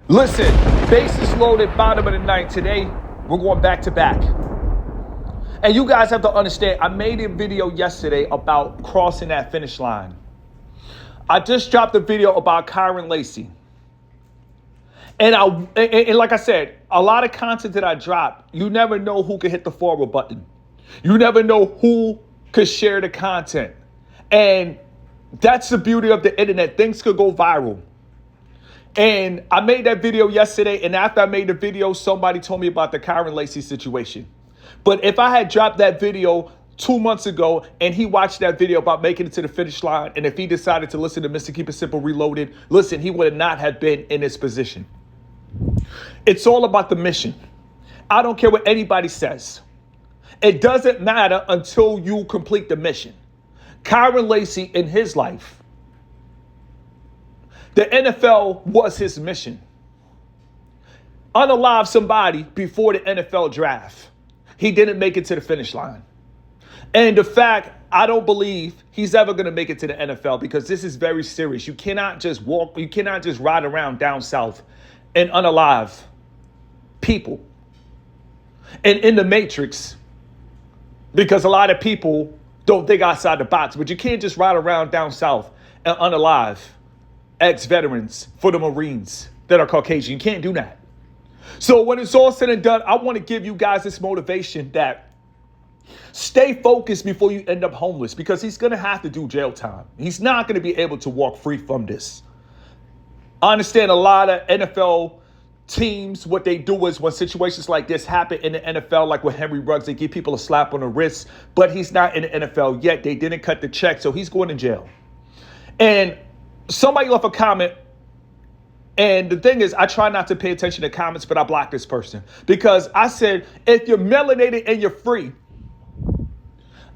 Listen, bases loaded, bottom of the ninth. Today, we're going back to back. And you guys have to understand, I made a video yesterday about crossing that finish line. I just dropped a video about Kyron Lacey. And like I said, a lot of content that I drop, you never know who can hit the forward button. You never know who could share the content. And that's the beauty of the internet. Things could go viral. And I made that video yesterday, and after I made the video, somebody told me about the Kyron Lacey situation. But if I had dropped that video 2 months ago and he watched that video about making it to the finish line, and if he decided to listen to Mr. Keep It Simple Reloaded, listen, he would not have been in this position. It's all about the mission. I don't care what anybody says. It doesn't matter until you complete the mission. Kyron Lacey in his life, the NFL was his mission. Unalive somebody before the NFL draft. He didn't make it to the finish line. And the fact, I don't believe he's ever going to make it to the NFL because this is very serious. You cannot just ride around down south and unalive people. And in the Matrix, because a lot of people don't think outside the box, but you can't just ride around down south and unalive ex-veterans for the Marines that are Caucasian. You can't do that. So when it's all said and done, I want to give you guys this motivation that stay focused before you end up homeless, because he's going to have to do jail time. He's not going to be able to walk free from this. I understand a lot of NFL teams, what they do is when situations like this happen in the NFL, like with Henry Ruggs, they give people a slap on the wrist, but he's not in the NFL yet. They didn't cut the check, so he's going to jail. And somebody left a comment, and the thing is, I try not to pay attention to comments, but I blocked this person because I said, if you're melanated and you're free,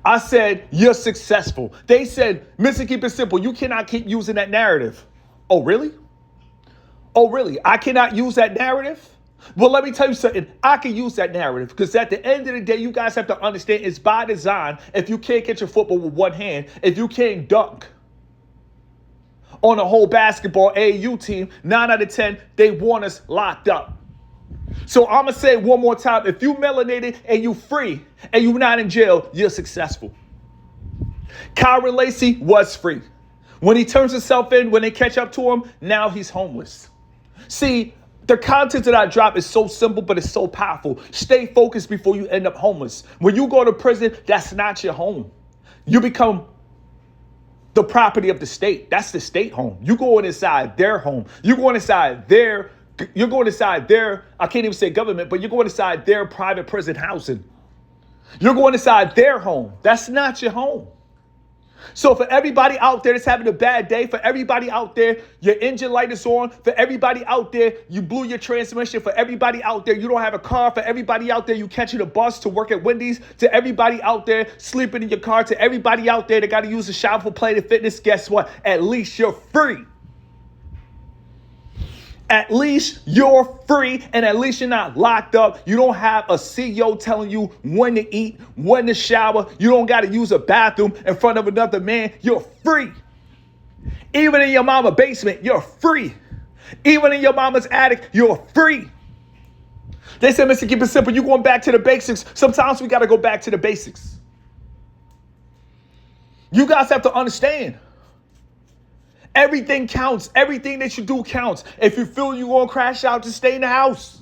I said, you're successful. They said, Mr. Keep It Simple, you cannot keep using that narrative. Oh, really? Oh, really? I cannot use that narrative? Well, let me tell you something. I can use that narrative because at the end of the day, you guys have to understand it's by design. If you can't catch a football with one hand, if you can't dunk on a whole basketball AAU team, 9 out of 10, they want us locked up. So I'm going to say it one more time. If you melanated and you free and you're not in jail, you're successful. Kyron Lacey was free. When he turns himself in, when they catch up to him, now he's homeless. See, the content that I drop is so simple, but it's so powerful. Stay focused before you end up homeless. When you go to prison, that's not your home. You become the property of the state. That's the state home. You going inside their home. You're going inside their, I can't even say government, but you're going inside their private prison housing. You're going inside their home. That's not your home. So for everybody out there that's having a bad day, for everybody out there, your engine light is on, for everybody out there, you blew your transmission, for everybody out there, you don't have a car, for everybody out there, you catching a bus to work at Wendy's, to everybody out there sleeping in your car, to everybody out there that got to use the shower for Planet Fitness, guess what? At least you're free. At least you're free, and at least you're not locked up. You don't have a CEO telling you when to eat, when to shower. You don't got to use a bathroom in front of another man. You're free. Even in your mama's basement, you're free. Even in your mama's attic, you're free. They said, Mr. Keep It Simple, you're going back to the basics. Sometimes we got to go back to the basics. You guys have to understand. Everything counts. Everything that you do counts. If you feel you're going to crash out, just stay in the house.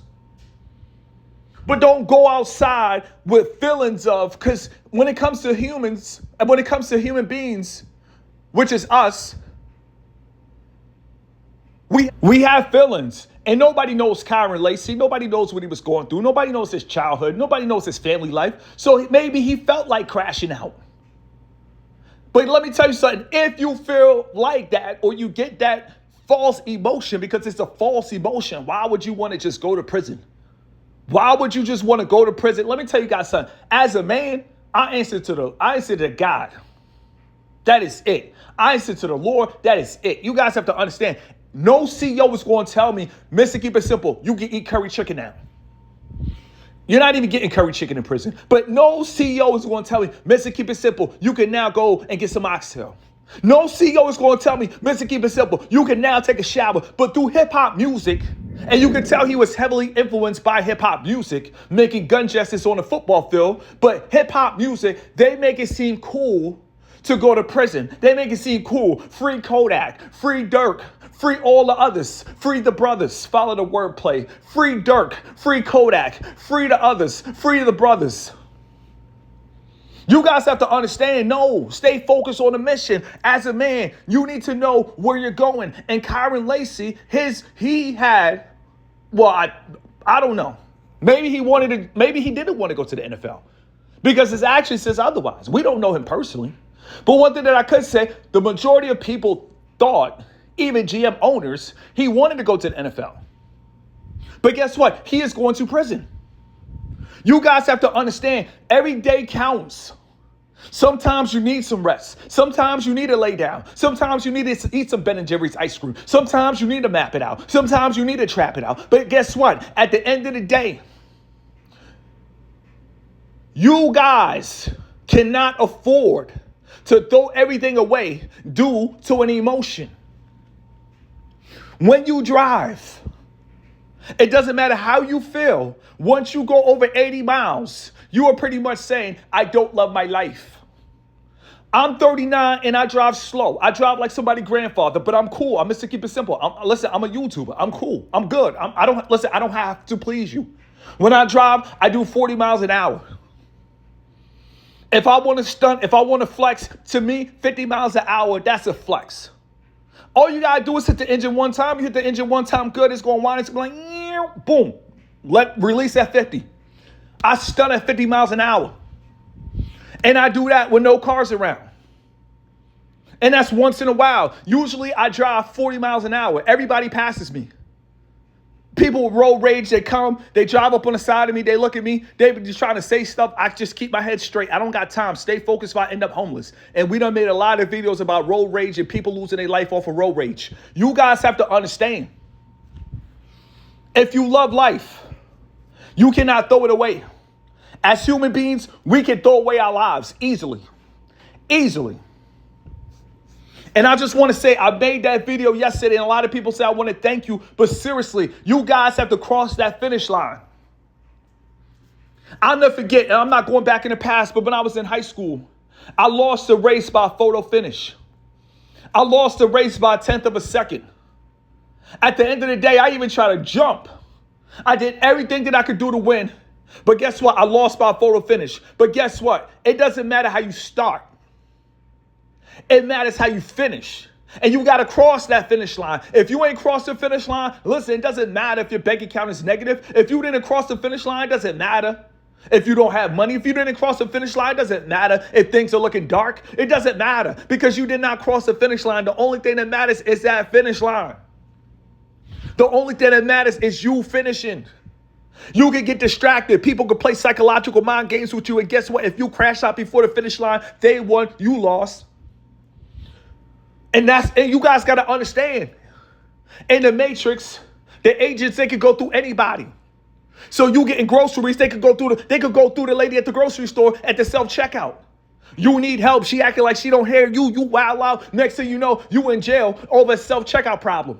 But don't go outside with feelings of, because when it comes to humans, and when it comes to human beings, which is us, we have feelings. And nobody knows Kyron Lacey. Nobody knows what he was going through. Nobody knows his childhood. Nobody knows his family life. So maybe he felt like crashing out. But let me tell you something, if you feel like that or you get that false emotion, because it's a false emotion, why would you want to just go to prison? Why would you just want to go to prison? Let me tell you guys something. As a man, I answer to God. That is it. I answer to the Lord. That is it. You guys have to understand, no CEO is going to tell me, Mr. Keep It Simple, you can eat curry chicken now. You're not even getting curry chicken in prison. But no CEO is going to tell me, Mr. Keep It Simple, you can now go and get some oxtail. No CEO is going to tell me, Mr. Keep It Simple, you can now take a shower. But through hip hop music, and you can tell he was heavily influenced by hip hop music, making gun gestures on the football field. But hip hop music, they make it seem cool to go to prison. They make it seem cool. Free Kodak, free Dirk, free all the others, free the brothers. Follow the wordplay. Free Dirk, free Kodak, free the others, free the brothers. You guys have to understand, no, stay focused on the mission. As a man, you need to know where you're going. And Kyron Lacy, I don't know. Maybe he didn't want to go to the NFL because his action says otherwise. We don't know him personally. But one thing that I could say, the majority of people thought, even GM owners, he wanted to go to the NFL. But guess what? He is going to prison. You guys have to understand, every day counts. Sometimes you need some rest. Sometimes you need to lay down. Sometimes you need to eat some Ben & Jerry's ice cream. Sometimes you need to map it out. Sometimes you need to trap it out. But guess what? At the end of the day, you guys cannot afford to throw everything away due to an emotion. When you drive, it doesn't matter how you feel. Once you go over 80 miles, you are pretty much saying, I don't love my life. I'm 39 and I drive slow. I drive like somebody's grandfather, but I'm cool. I'm Mr. Keep It Simple. I'm a YouTuber. I'm cool. I'm good. I don't have to please you. When I drive, I do 40 miles an hour. If I want to stunt, if I want to flex, to me, 50 miles an hour, that's a flex. All you got to do is hit the engine one time. You hit the engine one time good, it's going to wind, it's going like, boom. Release at 50. I stunt at 50 miles an hour. And I do that with no cars around. And that's once in a while. Usually I drive 40 miles an hour. Everybody passes me. People with road rage, they come, they drive up on the side of me, they look at me, they just trying to say stuff. I just keep my head straight. I don't got time. Stay focused if I end up homeless. And we done made a lot of videos about road rage and people losing their life off of road rage. You guys have to understand. If you love life, you cannot throw it away. As human beings, we can throw away our lives easily. Easily. And I just want to say, I made that video yesterday, and a lot of people say, I want to thank you. But seriously, you guys have to cross that finish line. I'll never forget, and I'm not going back in the past, but when I was in high school, I lost a race by photo finish. I lost a race by a tenth of a second. At the end of the day, I even tried to jump. I did everything that I could do to win. But guess what? I lost by a photo finish. But guess what? It doesn't matter how you start. It matters how you finish. And you got to cross that finish line. If you ain't crossed the finish line, listen, it doesn't matter if your bank account is negative. If you didn't cross the finish line, it doesn't matter. If you don't have money, if you didn't cross the finish line, it doesn't matter. If things are looking dark, it doesn't matter. Because you did not cross the finish line. The only thing that matters is that finish line. The only thing that matters is you finishing. You can get distracted. People can play psychological mind games with you. And guess what? If you crash out before the finish line, they won, you lost. And you guys got to understand. In the Matrix, the agents, they could go through anybody. So you getting groceries, they could go through the lady at the grocery store at the self-checkout. You need help. She acting like she don't hear you. You wild out. Next thing you know, you in jail over a self-checkout problem.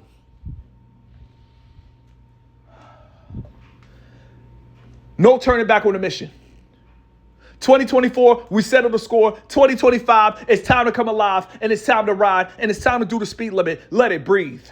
No turning back on the mission. 2024, we settled the score. 2025, it's time to come alive, and it's time to ride, and it's time to do the speed limit. Let it breathe.